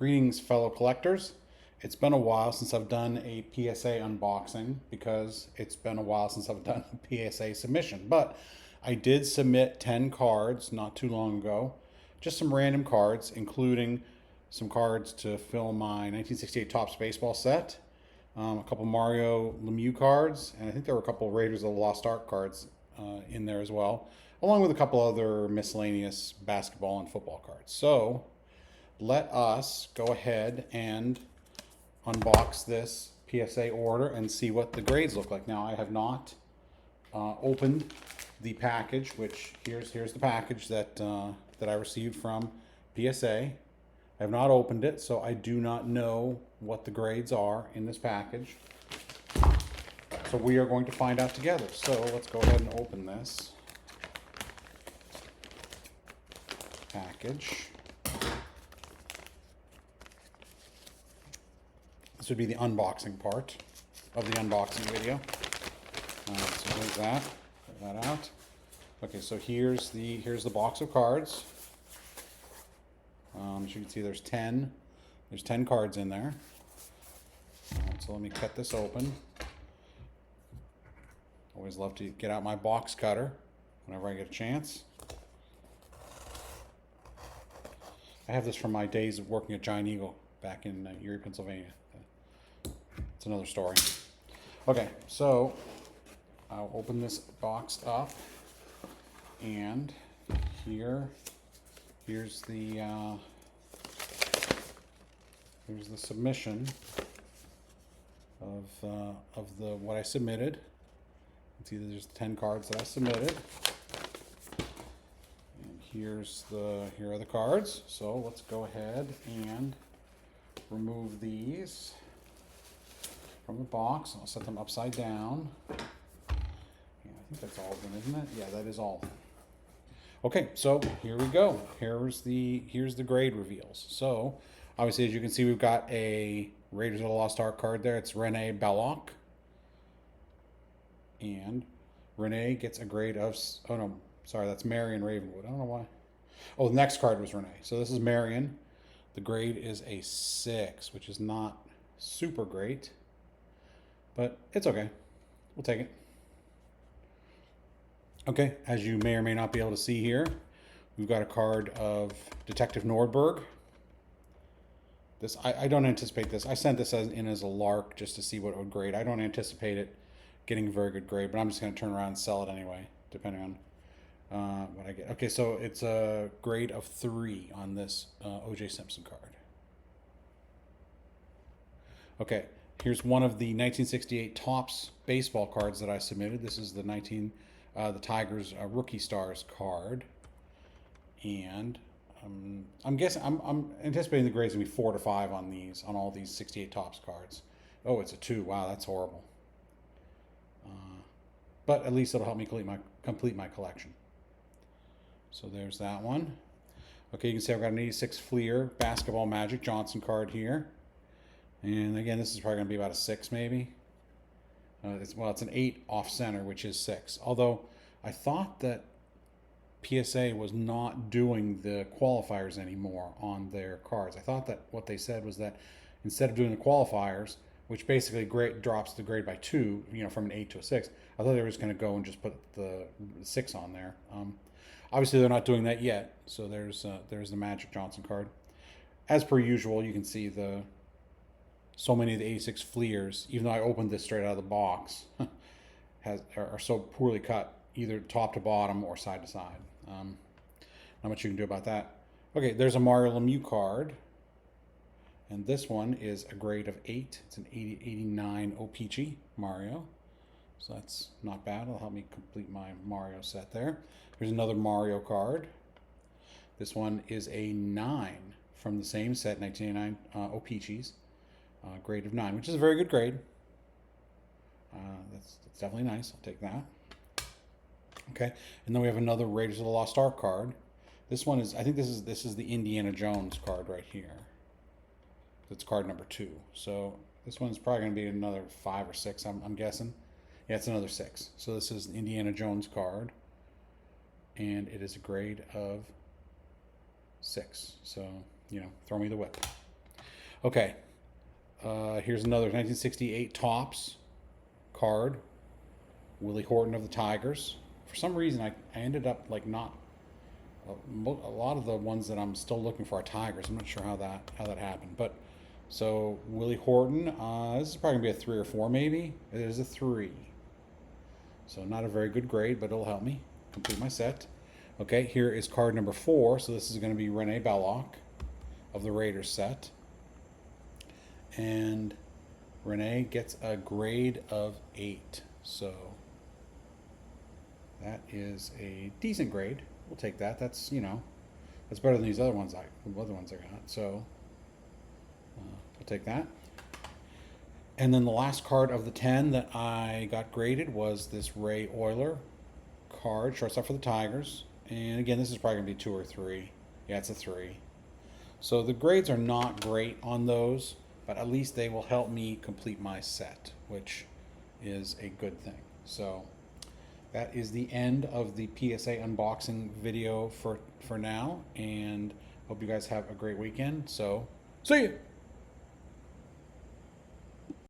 Greetings, fellow collectors. It's been a while since I've done a PSA unboxing because it's been a while since I've done a PSA submission. But I did submit 10 cards not too long ago. Just some random cards, including some cards to fill my 1968 Topps baseball set, a couple Mario Lemieux cards, and I think there were a couple Raiders of the Lost Ark cards in there as well, along with a couple other miscellaneous basketball and football cards. So let us go ahead and unbox this PSA order and see what the grades look like. Now, I have not opened the package, which here's the package that that I received from PSA. I have not opened it, so I do not know what the grades are in this package. So we are going to find out together. So let's go ahead and open this package. This would be the unboxing part of the unboxing video. So there's that. Put that out. Okay, so here's the box of cards. As you can see, there's 10 cards in there. So let me cut this open. Always love to get out my box cutter whenever I get a chance. I have this from my days of working at Giant Eagle back in Erie, Pennsylvania. It's another story. Okay, so I'll open this box up, and here's the submission of the what I submitted. It's either there's 10 cards that I submitted, and here are the cards. So let's go ahead and remove these from the box. I'll set them upside down. Yeah, I think that's all of them, isn't it? Yeah, that is all. Okay, so here we go. Here's the grade reveals. So obviously, as you can see, we've got a Raiders of the Lost Ark card there. It's Rene Belloc. And Rene gets a grade of, oh no, sorry, that's Marion Ravenwood. I don't know why. Oh, the next card was Rene. So this is Marion. The grade is a 6, which is not super great, but it's okay. We'll take it. Okay, as you may or may not be able to see here, we've got a card of Detective Nordberg. This I don't anticipate this. I sent this in as a lark just to see what it would grade. I don't anticipate it getting a very good grade, but I'm just going to turn around and sell it anyway, depending on what I get. Okay, so it's a grade of 3 on this O.J. Simpson card. Okay, here's one of the 1968 Topps baseball cards that I submitted. This is the Tigers Rookie Stars card, and I'm anticipating the grades will be 4 to 5 on all these 68 Topps cards. Oh, it's a 2. Wow, that's horrible. But at least it'll help me complete my collection. So there's that one. Okay, you can see I've got an 86 Fleer Basketball Magic Johnson card here. And again, this is probably going to be about a 6 maybe. It's an 8 off center, which is 6. Although I thought that PSA was not doing the qualifiers anymore on their cards. I thought that what they said was that instead of doing the qualifiers, which basically drops the grade by 2, from an 8 to a 6, I thought they were just going to go and just put the 6 on there. Obviously, they're not doing that yet. So there's the Magic Johnson card. As per usual, you can see so many of the 86 Fleers, even though I opened this straight out of the box, are so poorly cut, either top to bottom or side to side. Not much you can do about that. Okay, there's a Mario Lemieux card. And this one is a grade of 8. It's an 89 O-Peachy Mario. So that's not bad. It'll help me complete my Mario set there. Here's another Mario card. This one is a 9 from the same set, 1989 O-Peachies. Grade of 9, which is a very good grade. That's definitely nice. I'll take that. Okay, and then we have another Raiders of the Lost Ark card. This one is, I think this is the Indiana Jones card right here. It's card number 2. So this one's probably going to be another 5 or 6, I'm guessing. Yeah, it's another 6. So this is the Indiana Jones card, and it is a grade of 6. So, throw me the whip. Okay, here's another 1968 Topps card. Willie Horton of the Tigers. For some reason, I ended up like not. A lot of the ones that I'm still looking for are Tigers. I'm not sure how that happened, but so Willie Horton. This is probably gonna be a 3 or 4, maybe. It is a 3. So not a very good grade, but it'll help me complete my set. Okay, here is card number 4. So this is going to be Renee Belloc of the Raiders set. And Renee gets a grade of 8. So that is a decent grade. We'll take that. That's, that's better than these other ones I got. So we'll take that. And then the last card of the 10 that I got graded was this Ray Euler card, shortstop for the Tigers. And again, this is probably going to be 2 or 3. Yeah, it's a 3. So the grades are not great on those, but at least they will help me complete my set, which is a good thing. So that is the end of the PSA unboxing video for now, and hope you guys have a great weekend. So, see you!